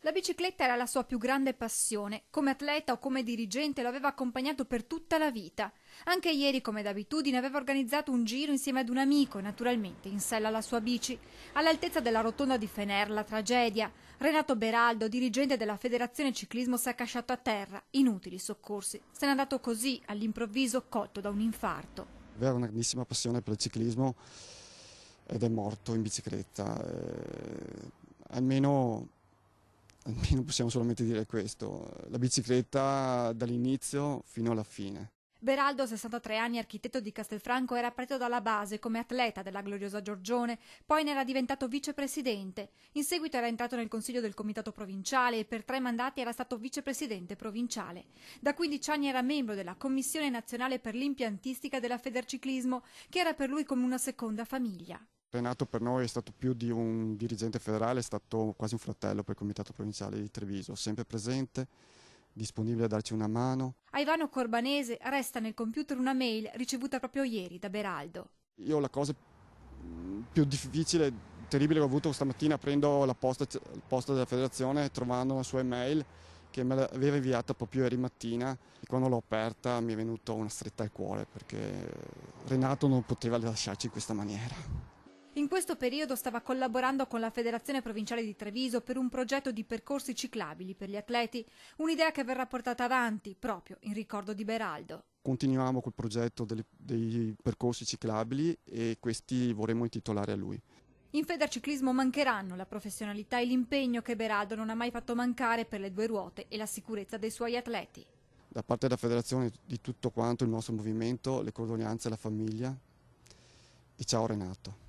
La bicicletta era la sua più grande passione. Come atleta o come dirigente lo aveva accompagnato per tutta la vita. Anche ieri, come d'abitudine, aveva organizzato un giro insieme ad un amico e naturalmente in sella alla sua bici. All'altezza della rotonda di Fener, la tragedia. Renato Beraldo, dirigente della Federazione Ciclismo, si è accasciato a terra. Inutili soccorsi. Se n'è andato così, all'improvviso, colto da un infarto. Aveva una grandissima passione per il ciclismo ed è morto in bicicletta. Almeno possiamo solamente dire questo, la bicicletta dall'inizio fino alla fine. Beraldo, 63 anni, architetto di Castelfranco, era partito dalla base come atleta della gloriosa Giorgione, poi ne era diventato vicepresidente. In seguito era entrato nel consiglio del comitato provinciale e per 3 mandati era stato vicepresidente provinciale. Da 15 anni era membro della Commissione nazionale per l'impiantistica della Federciclismo, che era per lui come una seconda famiglia. Renato per noi è stato più di un dirigente federale, è stato quasi un fratello per il comitato provinciale di Treviso, sempre presente, disponibile a darci una mano. A Ivano Corbanese resta nel computer una mail ricevuta proprio ieri da Beraldo. Io la cosa più difficile, terribile che ho avuto stamattina aprendo la posta della federazione, trovando la sua email che me l'aveva inviata proprio ieri mattina, e quando l'ho aperta mi è venuta una stretta al cuore perché Renato non poteva lasciarci in questa maniera. In questo periodo stava collaborando con la Federazione Provinciale di Treviso per un progetto di percorsi ciclabili per gli atleti, un'idea che verrà portata avanti proprio in ricordo di Beraldo. Continuiamo col progetto dei percorsi ciclabili e questi vorremmo intitolare a lui. In Federciclismo mancheranno la professionalità e l'impegno che Beraldo non ha mai fatto mancare per le 2 ruote e la sicurezza dei suoi atleti. Da parte della federazione, di tutto quanto il nostro movimento, le condoglianze alla famiglia e ciao Renato.